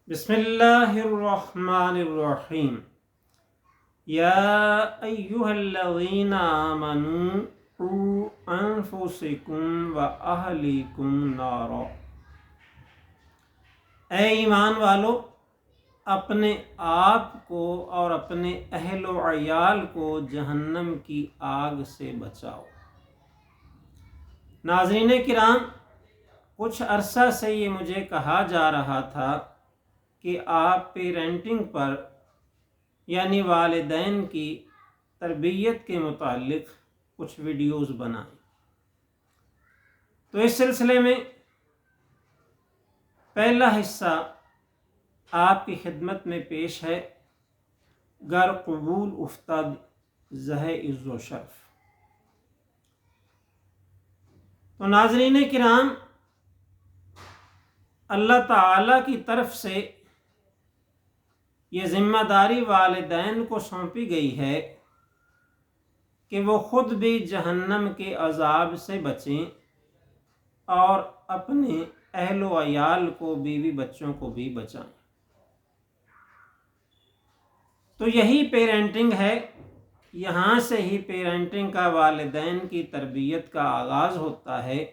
بسم اللہ الرحمن الرحیم یا ایہا الذین آمنوا قوا انفسکم و اہلیکم نارا، اے ایمان والو، اپنے آپ کو اور اپنے اہل و عیال کو جہنم کی آگ سے بچاؤ۔ ناظرین کرام، کچھ عرصہ سے یہ مجھے کہا جا رہا تھا کہ آپ پیرنٹنگ پر یعنی والدین کی تربیت کے متعلق کچھ ویڈیوز بنائیں۔ تو اس سلسلے میں پہلا حصہ آپ کی خدمت میں پیش ہے، گر قبول افتد زہ عز و شرف۔ تو ناظرین کرام، اللہ تعالیٰ کی طرف سے یہ ذمہ داری والدین کو سونپی گئی ہے کہ وہ خود بھی جہنم کے عذاب سے بچیں اور اپنے اہل و عیال کو، بیوی بچوں کو بھی بچائیں۔ تو یہی پیرنٹنگ ہے، یہاں سے ہی پیرنٹنگ کا، والدین کی تربیت کا آغاز ہوتا ہے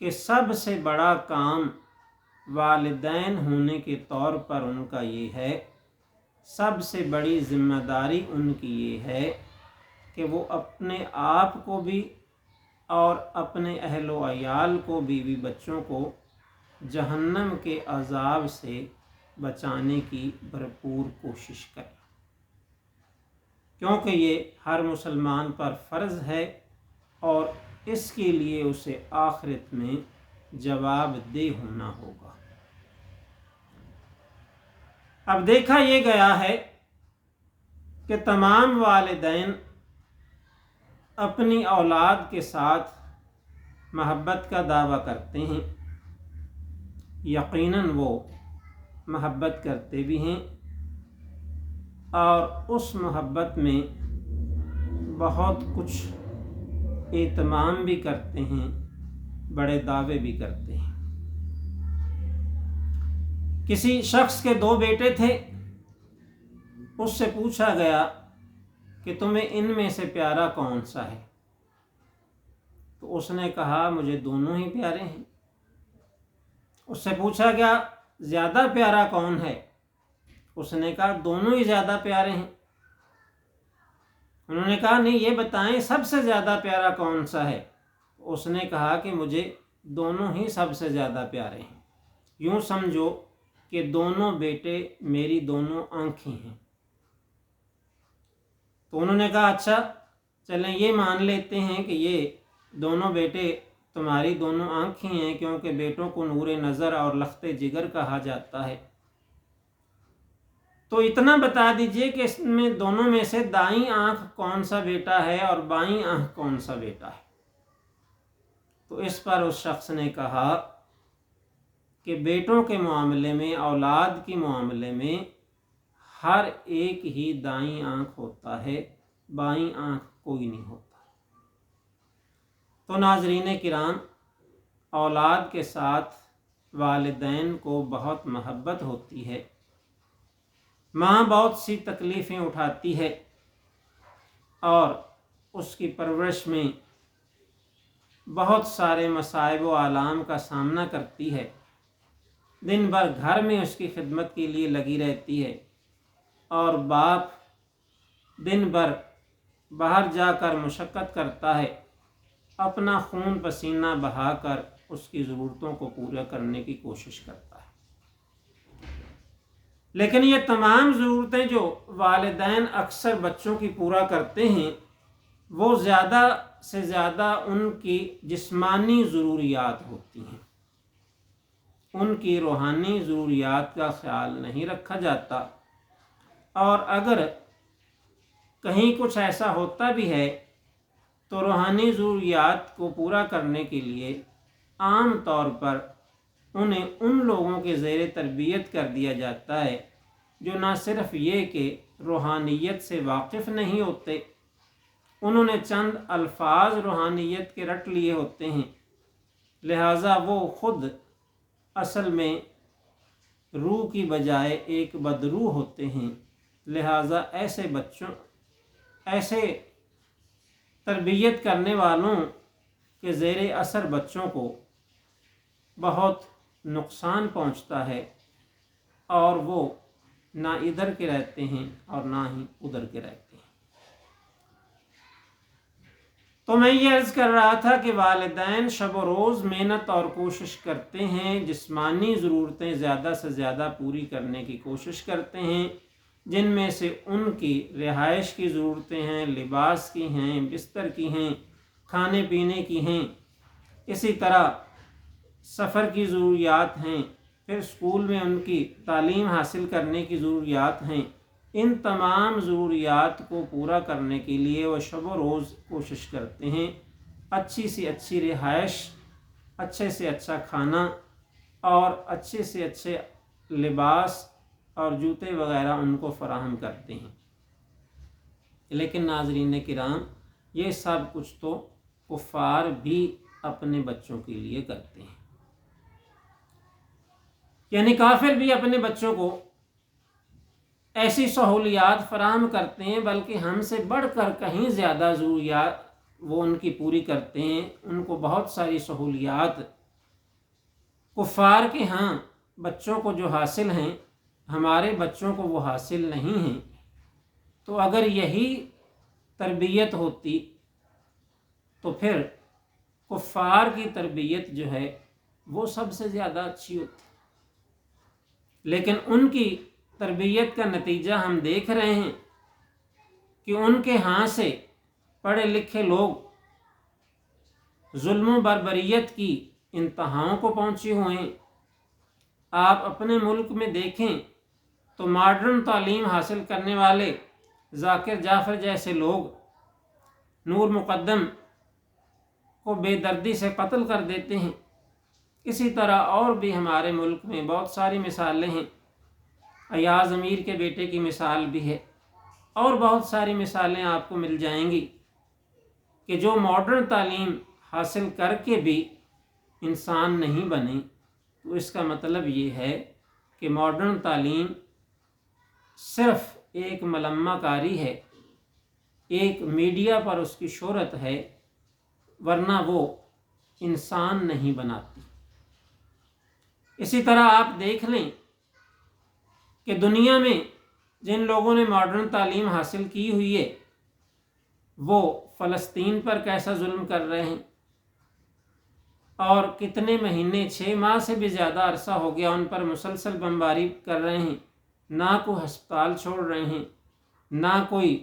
کہ سب سے بڑا کام والدین ہونے کے طور پر ان کا یہ ہے، سب سے بڑی ذمہ داری ان کی یہ ہے کہ وہ اپنے آپ کو بھی اور اپنے اہل و عیال کو، بیوی بچوں کو جہنم کے عذاب سے بچانے کی بھرپور کوشش کریں، کیونکہ یہ ہر مسلمان پر فرض ہے اور اس کے لیے اسے آخرت میں جواب دہ ہونا ہوگا۔ اب دیکھا یہ گیا ہے کہ تمام والدین اپنی اولاد کے ساتھ محبت کا دعویٰ کرتے ہیں، یقیناً وہ محبت کرتے بھی ہیں اور اس محبت میں بہت کچھ اہتمام بھی کرتے ہیں، بڑے دعوے بھی کرتے ہیں۔ کسی شخص کے 2 بیٹے تھے، اس سے پوچھا گیا کہ تمہیں ان میں سے پیارا کون سا ہے؟ تو اس نے کہا مجھے دونوں ہی پیارے ہیں۔ اس سے پوچھا گیا زیادہ پیارا کون ہے؟ اس نے کہا دونوں ہی زیادہ پیارے ہیں۔ انہوں نے کہا نہیں، یہ بتائیں سب سے زیادہ پیارا کون سا ہے؟ اس نے کہا کہ مجھے دونوں ہی سب سے زیادہ پیارے ہیں، یوں سمجھو کہ دونوں بیٹے میری دونوں آنکھیں ہیں۔ تو انہوں نے کہا اچھا چلیں یہ مان لیتے ہیں کہ یہ دونوں بیٹے تمہاری دونوں آنکھیں ہیں، کیونکہ بیٹوں کو نور نظر اور لخت جگر کہا جاتا ہے۔ تو اتنا بتا دیجئے کہ اس میں دونوں میں سے دائیں آنکھ کون سا بیٹا ہے اور بائیں آنکھ کون سا بیٹا ہے؟ تو اس پر اس شخص نے کہا کہ بیٹوں کے معاملے میں، اولاد کے معاملے میں ہر ایک ہی دائیں آنکھ ہوتا ہے، بائیں آنکھ کوئی نہیں ہوتا۔ تو ناظرین کرام، اولاد کے ساتھ والدین کو بہت محبت ہوتی ہے، ماں بہت سی تکلیفیں اٹھاتی ہے اور اس کی پرورش میں بہت سارے مصائب و آلام کا سامنا کرتی ہے، دن بھر گھر میں اس کی خدمت کے لیے لگی رہتی ہے، اور باپ دن بھر باہر جا کر مشقت کرتا ہے، اپنا خون پسینہ بہا کر اس کی ضرورتوں کو پورا کرنے کی کوشش کرتا ہے۔ لیکن یہ تمام ضرورتیں جو والدین اکثر بچوں کی پورا کرتے ہیں، وہ زیادہ سے زیادہ ان کی جسمانی ضروریات ہوتی ہیں، ان کی روحانی ضروریات کا خیال نہیں رکھا جاتا، اور اگر کہیں کچھ ایسا ہوتا بھی ہے تو روحانی ضروریات کو پورا کرنے کے لیے عام طور پر انہیں ان لوگوں کے زیر تربیت کر دیا جاتا ہے جو نہ صرف یہ کہ روحانیت سے واقف نہیں ہوتے، انہوں نے چند الفاظ روحانیت کے رٹ لیے ہوتے ہیں، لہٰذا وہ خود اصل میں روح کی بجائے ایک بدروح ہوتے ہیں، لہٰذا ایسے تربیت کرنے والوں کے زیر اثر بچوں کو بہت نقصان پہنچتا ہے، اور وہ نہ ادھر کے رہتے ہیں اور نہ ہی ادھر کے رہتے ہیں۔ تو میں یہ عرض کر رہا تھا کہ والدین شب و روز محنت اور کوشش کرتے ہیں، جسمانی ضرورتیں زیادہ سے زیادہ پوری کرنے کی کوشش کرتے ہیں، جن میں سے ان کی رہائش کی ضرورتیں ہیں، لباس کی ہیں، بستر کی ہیں، کھانے پینے کی ہیں، اسی طرح سفر کی ضروریات ہیں، پھر اسکول میں ان کی تعلیم حاصل کرنے کی ضروریات ہیں۔ ان تمام ضروریات کو پورا کرنے کے لیے وہ شب و روز کوشش کرتے ہیں، اچھی سے اچھی رہائش، اچھے سے اچھا کھانا اور اچھے سے اچھے لباس اور جوتے وغیرہ ان کو فراہم کرتے ہیں۔ لیکن ناظرین کرام، یہ سب کچھ تو کفار بھی اپنے بچوں کے لیے کرتے ہیں، یعنی کافر بھی اپنے بچوں کو ایسی سہولیات فراہم کرتے ہیں، بلکہ ہم سے بڑھ کر کہیں زیادہ ضروریات وہ ان کی پوری کرتے ہیں۔ ان کو بہت ساری سہولیات کفار کے ہاں بچوں کو جو حاصل ہیں، ہمارے بچوں کو وہ حاصل نہیں ہیں۔ تو اگر یہی تربیت ہوتی تو پھر کفار کی تربیت جو ہے وہ سب سے زیادہ اچھی ہوتی، لیکن ان کی تربیت کا نتیجہ ہم دیکھ رہے ہیں کہ ان کے ہاں سے پڑھے لکھے لوگ ظلم و بربریت کی انتہاؤں کو پہنچے ہوئے ہیں۔ آپ اپنے ملک میں دیکھیں تو ماڈرن تعلیم حاصل کرنے والے ذاکر جعفر جیسے لوگ نور مقدم کو بے دردی سے قتل کر دیتے ہیں۔ اسی طرح اور بھی ہمارے ملک میں بہت ساری مثالیں ہیں، ایاز امیر کے بیٹے کی مثال بھی ہے، اور بہت ساری مثالیں آپ کو مل جائیں گی کہ جو ماڈرن تعلیم حاصل کر کے بھی انسان نہیں بنے۔ تو اس کا مطلب یہ ہے کہ ماڈرن تعلیم صرف ایک ملمہ کاری ہے، ایک میڈیا پر اس کی شہرت ہے، ورنہ وہ انسان نہیں بناتی۔ اسی طرح آپ دیکھ لیں کہ دنیا میں جن لوگوں نے ماڈرن تعلیم حاصل کی ہوئی ہے وہ فلسطین پر کیسا ظلم کر رہے ہیں، اور کتنے مہینے 6 ماہ سے بھی زیادہ عرصہ ہو گیا ان پر مسلسل بمباری کر رہے ہیں، نہ کوئی ہسپتال چھوڑ رہے ہیں، نہ کوئی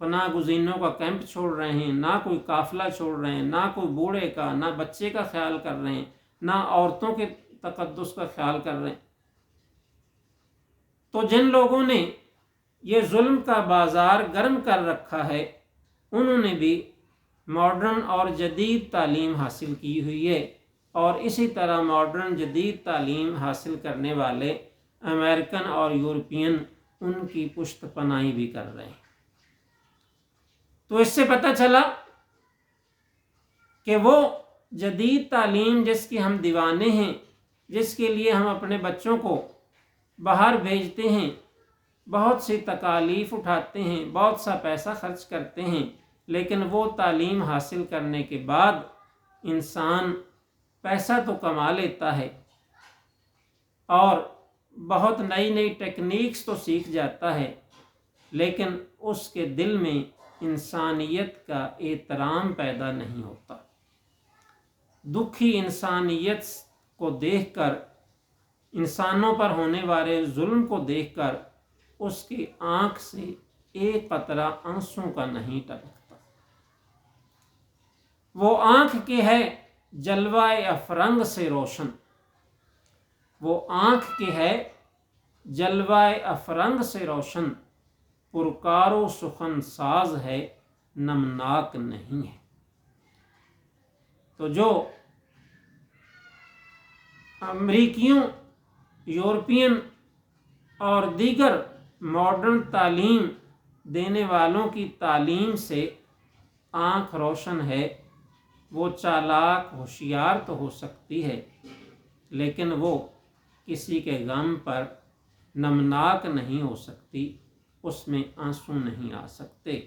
پناہ گزینوں کا کیمپ چھوڑ رہے ہیں، نہ کوئی قافلہ چھوڑ رہے ہیں، نہ کوئی بوڑھے کا، نہ بچے کا خیال کر رہے ہیں، نہ عورتوں کے تقدس کا خیال کر رہے ہیں۔ تو جن لوگوں نے یہ ظلم کا بازار گرم کر رکھا ہے، انہوں نے بھی ماڈرن اور جدید تعلیم حاصل کی ہوئی ہے، اور اسی طرح ماڈرن جدید تعلیم حاصل کرنے والے امریکن اور یورپین ان کی پشت پناہی بھی کر رہے ہیں۔ تو اس سے پتہ چلا کہ وہ جدید تعلیم جس کی ہم دیوانے ہیں، جس کے لیے ہم اپنے بچوں کو باہر بھیجتے ہیں، بہت سی تکالیف اٹھاتے ہیں، بہت سا پیسہ خرچ کرتے ہیں، لیکن وہ تعلیم حاصل کرنے کے بعد انسان پیسہ تو کما لیتا ہے اور بہت نئی نئی ٹیکنیکس تو سیکھ جاتا ہے، لیکن اس کے دل میں انسانیت کا احترام پیدا نہیں ہوتا۔ دکھی انسانیت کو دیکھ کر، انسانوں پر ہونے والے ظلم کو دیکھ کر اس کی آنکھ سے ایک قطرہ آنسوں کا نہیں ٹپکتا۔ وہ آنکھ کے ہے جلوہ افرنگ سے روشن، وہ آنکھ کے ہے جلوہ افرنگ سے روشن، پرکار و سخن ساز ہے نمناک نہیں ہے۔ تو جو امریکیوں، یورپین اور دیگر ماڈرن تعلیم دینے والوں کی تعلیم سے آنکھ روشن ہے، وہ چالاک ہوشیار تو ہو سکتی ہے، لیکن وہ کسی کے غم پر نمناک نہیں ہو سکتی، اس میں آنسو نہیں آ سکتے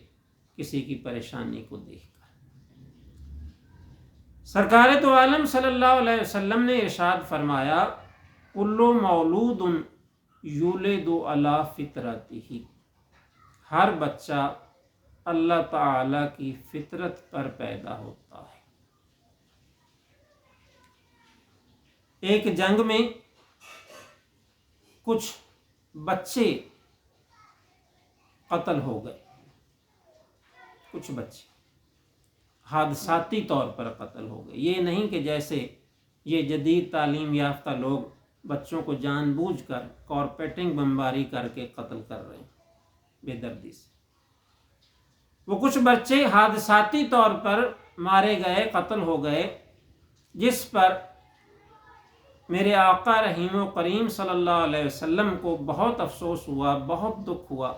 کسی کی پریشانی کو دیکھ کر۔ سرکار تو عالم صلی اللہ علیہ وسلم نے ارشاد فرمایا، کل مولود یولد علی فطرتہ، ہر بچہ اللہ تعالی کی فطرت پر پیدا ہوتا ہے۔ ایک جنگ میں کچھ بچے قتل ہو گئے، کچھ بچے حادثاتی طور پر قتل ہو گئے۔ یہ نہیں کہ جیسے یہ جدید تعلیم یافتہ لوگ بچوں کو جان بوجھ کر کارپیٹنگ بمباری کر کے قتل کر رہے ہیں بے دردی سے۔ وہ کچھ بچے حادثاتی طور پر مارے گئے، قتل ہو گئے، جس پر میرے آقا رحیم و کریم صلی اللہ علیہ وسلم کو بہت افسوس ہوا، بہت دکھ ہوا،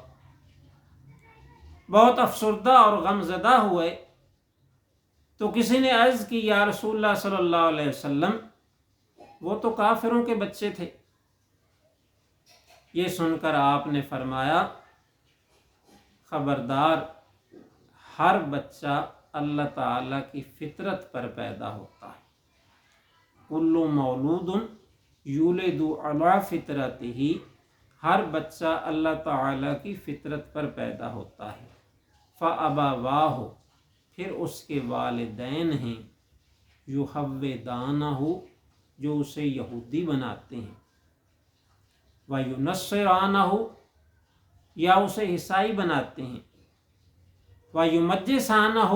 بہت افسردہ اور غم زدہ ہوئے۔ تو کسی نے عرض کی، یا رسول اللہ صلی اللہ علیہ وسلم، وہ تو کافروں کے بچے تھے۔ یہ سن کر آپ نے فرمایا، خبردار، ہر بچہ اللہ تعالیٰ کی فطرت پر پیدا ہوتا ہے۔ کل مولود یولد علی فطرتہ، ہر بچہ اللہ تعالیٰ کی فطرت پر پیدا ہوتا ہے۔ فابواہ، پھر اس کے والدین ہیں، یحودانہ، جو اسے یہودی بناتے ہیں، وینصرانہ، یا اسے عیسائی بناتے ہیں، ویمجسانہ،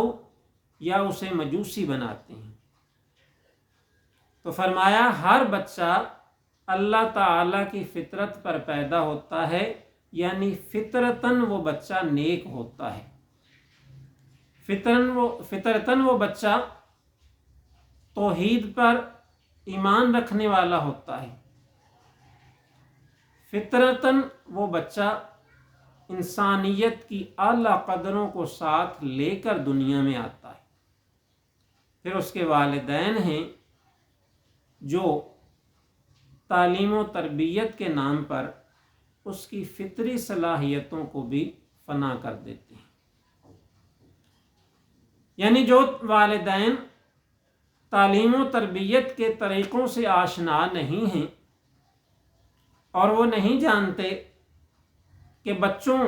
یا اسے مجوسی بناتے ہیں۔ تو فرمایا ہر بچہ اللہ تعالیٰ کی فطرت پر پیدا ہوتا ہے، یعنی فطرتاً وہ بچہ نیک ہوتا ہے، فطرتاً وہ بچہ توحید پر ایمان رکھنے والا ہوتا ہے، فطرتاً وہ بچہ انسانیت کی اعلیٰ قدروں کو ساتھ لے کر دنیا میں آتا ہے۔ پھر اس کے والدین ہیں جو تعلیم و تربیت کے نام پر اس کی فطری صلاحیتوں کو بھی فنا کر دیتے ہیں۔ یعنی جو والدین تعلیم و تربیت کے طریقوں سے آشنا نہیں ہیں اور وہ نہیں جانتے کہ بچوں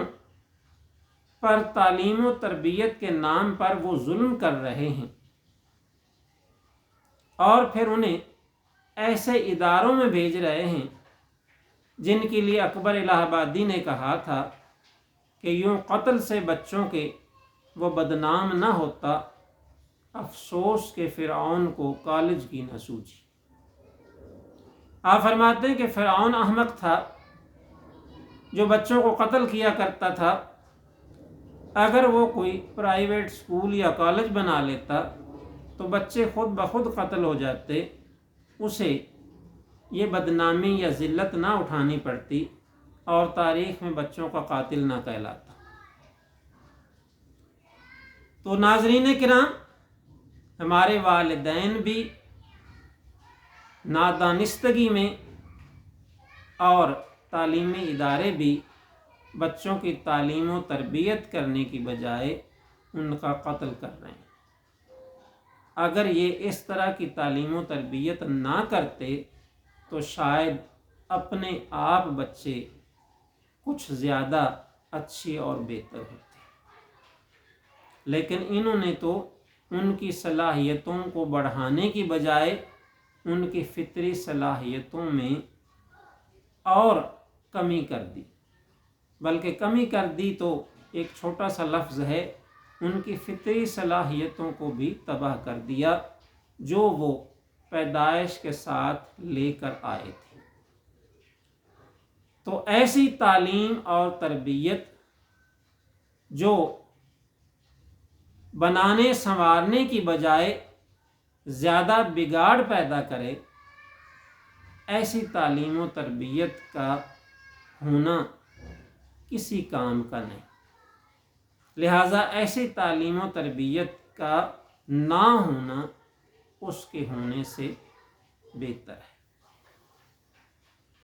پر تعلیم و تربیت کے نام پر وہ ظلم کر رہے ہیں، اور پھر انہیں ایسے اداروں میں بھیج رہے ہیں جن کے لیے اکبر الہ آبادی نے کہا تھا کہ یوں قتل سے بچوں کے وہ بدنام نہ ہوتا، افسوس کہ فرعون کو کالج کی نہ سوجی۔ آپ فرماتے ہیں کہ فرعون احمق تھا جو بچوں کو قتل کیا کرتا تھا۔ اگر وہ کوئی پرائیویٹ اسکول یا کالج بنا لیتا تو بچے خود بخود قتل ہو جاتے، اسے یہ بدنامی یا ذلت نہ اٹھانی پڑتی اور تاریخ میں بچوں کا قاتل نہ کہلاتا۔ تو ناظرین کرام، ہمارے والدین بھی نادانستگی میں اور تعلیمی ادارے بھی بچوں کی تعلیم و تربیت کرنے کی بجائے ان کا قتل کر رہے ہیں۔ اگر یہ اس طرح کی تعلیم و تربیت نہ کرتے تو شاید اپنے آپ بچے کچھ زیادہ اچھے اور بہتر ہوتے، لیکن انہوں نے تو ان کی صلاحیتوں کو بڑھانے کی بجائے ان کی فطری صلاحیتوں میں اور کمی کر دی، بلکہ کمی کر دی تو ایک چھوٹا سا لفظ ہے، ان کی فطری صلاحیتوں کو بھی تباہ کر دیا جو وہ پیدائش کے ساتھ لے کر آئے تھے۔ تو ایسی تعلیم اور تربیت جو بنانے سنوارنے کی بجائے زیادہ بگاڑ پیدا کرے، ایسی تعلیم و تربیت کا ہونا کسی کام کا نہیں، لہٰذا ایسی تعلیم و تربیت کا نہ ہونا اس کے ہونے سے بہتر ہے۔